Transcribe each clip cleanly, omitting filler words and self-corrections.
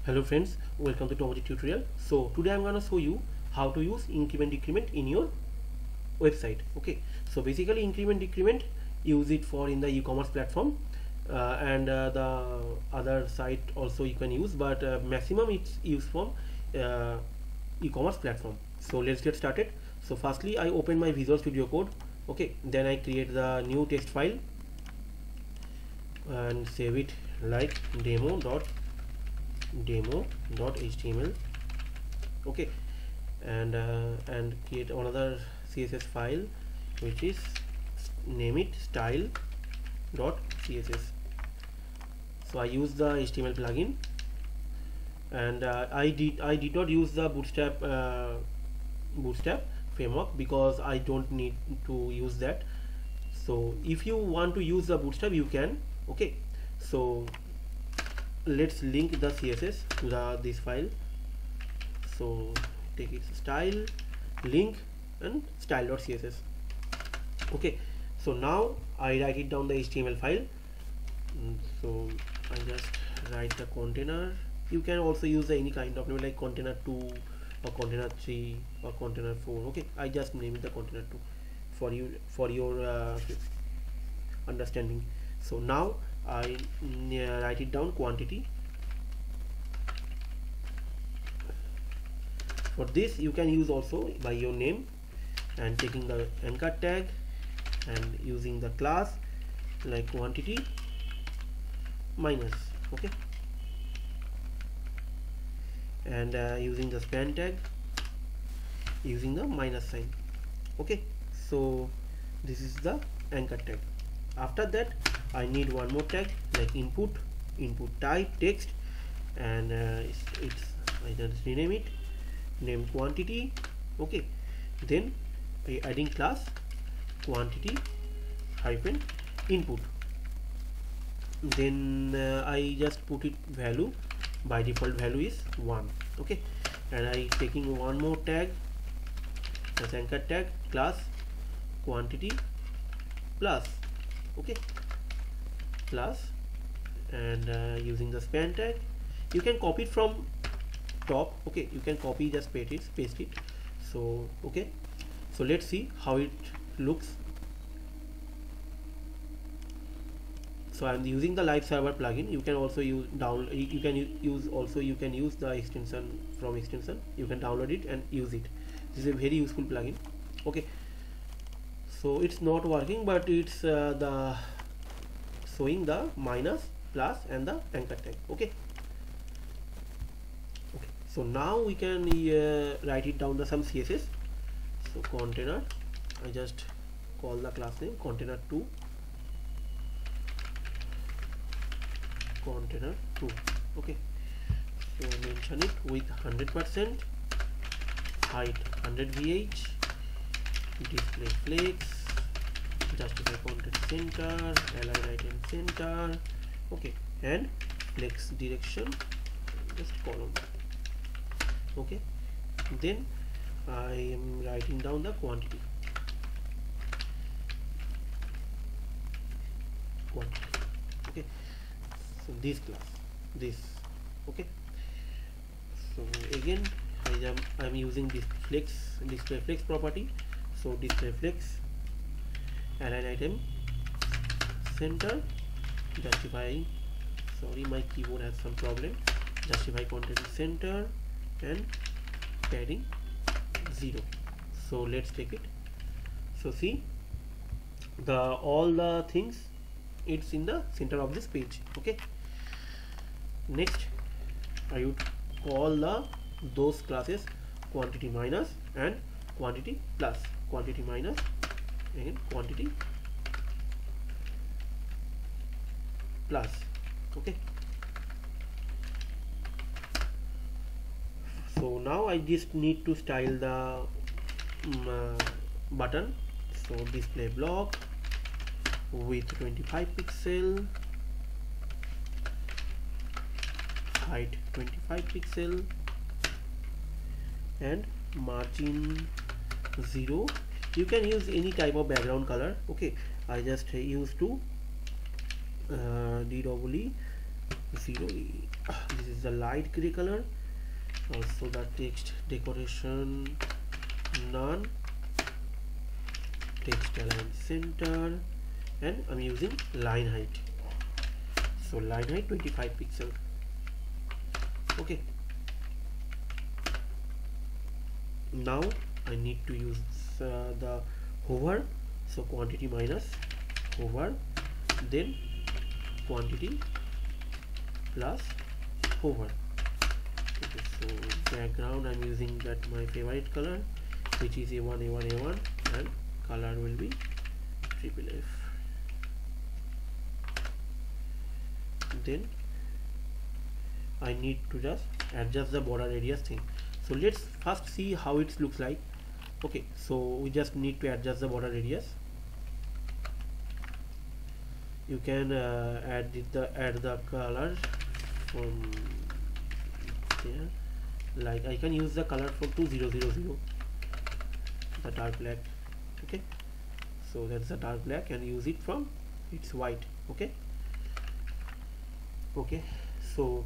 Hello friends, welcome to Automotive tutorial. So today I'm gonna show you how to use increment decrement in your website. Okay, so basically increment decrement use it for in the e-commerce platform and the other site also you can use, but maximum it's used from e-commerce platform. So let's get started. So firstly I open my Visual Studio Code. Okay, then I create the new text file and save it like demo.html. okay, and create another CSS file which is name it style.css. so I use the HTML plugin, and I did not use the bootstrap framework because I don't need to use that. So if you want to use the bootstrap you can. Okay, so let's link the CSS to this file. So take its style, link, and style.css. okay, so now I write it down the HTML file. So I just write the container. You can also use any kind of name like container 2 or container 3 or container 4. okay, I just name it the container 2 for your understanding. So now I write it down quantity. For this you can use also by your name and taking the anchor tag and using the class like quantity minus. okay, and using the span tag using the minus sign. okay, so this is the anchor tag. After that I need one more tag like input type text, and I just rename it, name quantity. okay, then by adding class quantity hyphen input, then I just put it value, by default value is 1. okay, and I taking one more tag as anchor tag class quantity plus. okay, plus, and using the span tag you can copy it from top. okay, you can copy, just paste it. So okay, so let's see how it looks. So I'm using the live server plugin. You can also use you can use the extension from extension. You can download it and use it. This is a very useful plugin. okay, so it's not working, but it's the showing the minus, plus, and the anchor tag. okay, so now we can write it down the some CSS. So container, I just call the class name container 2 container 2. okay, so mention it with 100%, height 100 VH, display flex, justify content center, align item center. okay, and flex direction just column. okay, then I am writing down the quantity. okay, so this class, this. okay, so again I'm using this display flex property. so display flex, align item center, justify, sorry my keyboard has some problem, justify content center, and padding 0. so let's take it. So see, all the things it's in the center of this page. okay, next I would call those classes quantity minus and quantity plus. Quantity minus and quantity plus. okay, so now I just need to style the button. So display block with 25 pixel, height 25 pixel, and margin 0. You can use any type of background color. okay, I just used to DEE 0. This is the light gray color. Also the text decoration none, text align center, and I'm using line height. So line height 25 pixel. Okay, now I need to use the hover. So quantity minus hover, then quantity plus hover. Okay, so background I'm using that my favorite color, which is A1 A1 A1, and color will be triple F. Then I need to just adjust the border radius thing. So let's first see how it looks like. Okay, so we just need to adjust the border radius. You can add the color from there. Like I can use the color from 2000, the dark black. Okay, so that's the dark black, and use it from it's white. Okay, so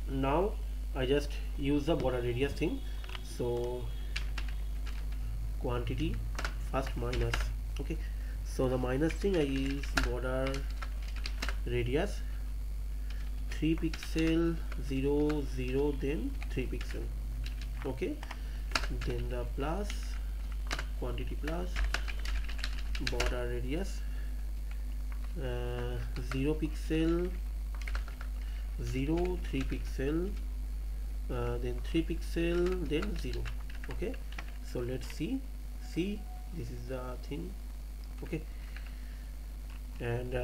now I just use the border radius thing. So quantity first minus. Okay, so the minus thing I use border radius 3 pixel 0 0, then 3 pixel. Okay, then the plus quantity plus border radius 0 pixel 0 3 pixel, then 3 pixel, then 0. Okay, so let's see this is the thing. Okay, and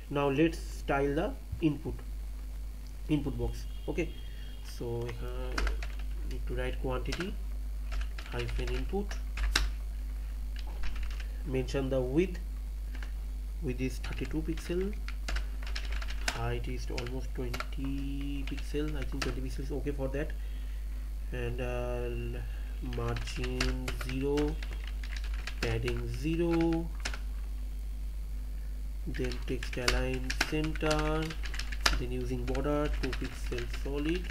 now let's style the input box. Okay, so need to write quantity hyphen input, mention the width is 32 pixel, height is almost 20 pixel. I think 20 pixels is okay for that, and margin 0, padding 0, then text align center, then using border 2 pixel solid.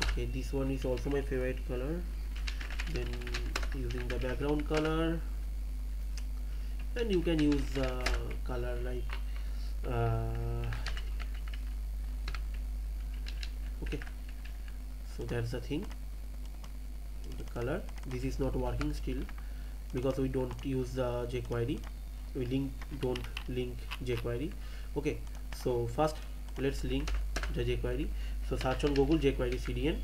Okay, this one is also my favorite color. Then using the background color, and you can use color like okay, so that's the thing. The color, this is not working still because we don't use the jQuery. We don't link jQuery. Okay, so first let's link the jQuery. So search on Google jQuery CDN.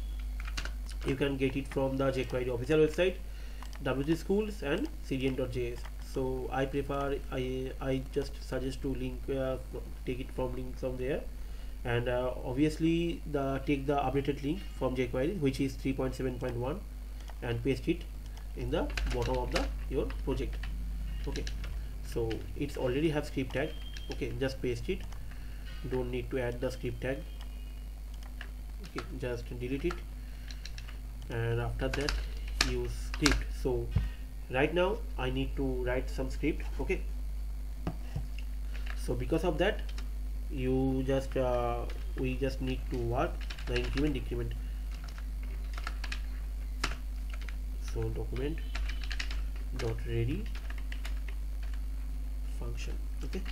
You can get it from the jQuery official website, WG Schools and cdn.js. So I prefer, I just suggest to link take it from links from there, and obviously take the updated link from jQuery, which is 3.7.1, and paste it in the bottom of your project. Okay, so it's already have script tag. Okay, just paste it, don't need to add the script tag. Okay, just delete it, and after that use script. So right now I need to write some script. Okay, so because of that you just we just need to work the increment decrement. So document dot ready function. Okay,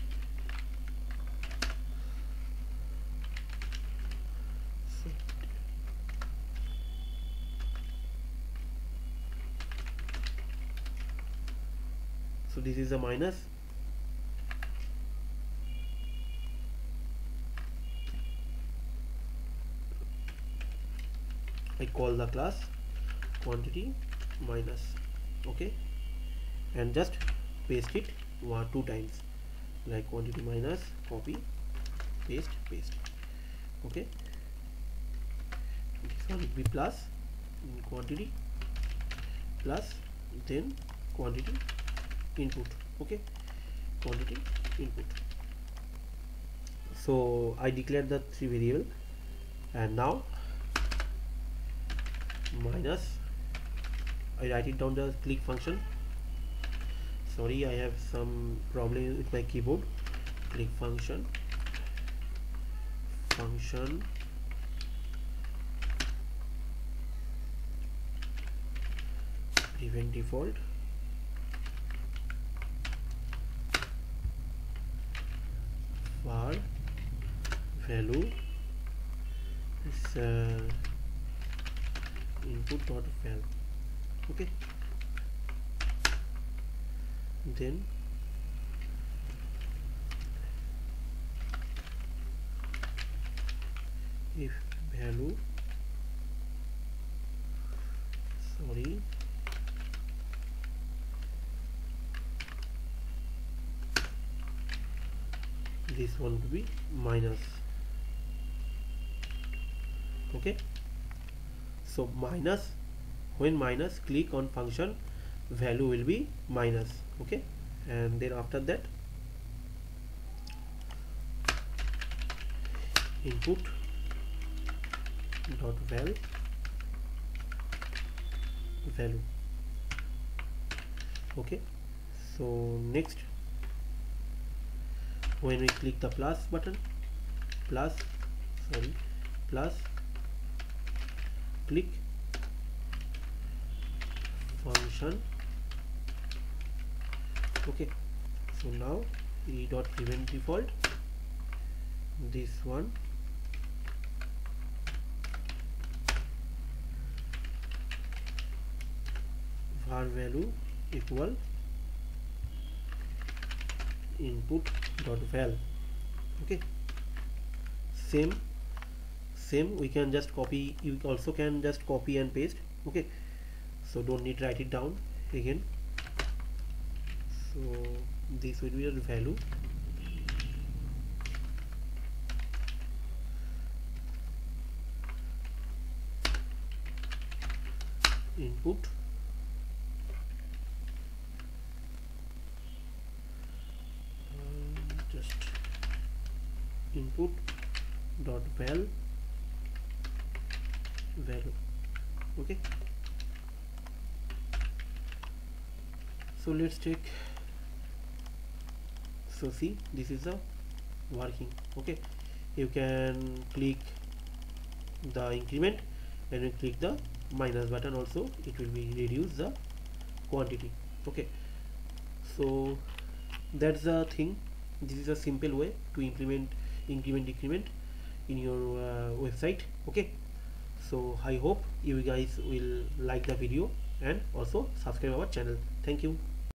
so this is a minus. I call the class quantity minus. Okay, and just paste it 2 times, like quantity minus, copy, paste. Okay, this one will be plus quantity plus, then quantity input. Okay, quantity input. So I declared the 3 variable, and now minus, I write it down the click function. Sorry, I have some problem with my keyboard. Click function function prevent default var value is input dot val. Okay, then if value this one to be minus. Okay, so minus, when minus, click on function, value will be minus. Okay, and then after that input dot val value. Okay, so next, when we click the plus button, plus click function. Okay, so now e dot prevent default, this one var value equal input dot val. Okay, same we can just copy, you also can just copy and paste. Okay, so don't need to write it down again. So this will be a value, input just input dot val value. Okay, so let's check. So see, this is the working. Okay, you can click the increment and you click the minus button also, it will be reduce the quantity. Okay, so that's the thing. This is a simple way to implement increment decrement in your website. Okay, so I hope you guys will like the video and also subscribe our channel. Thank you.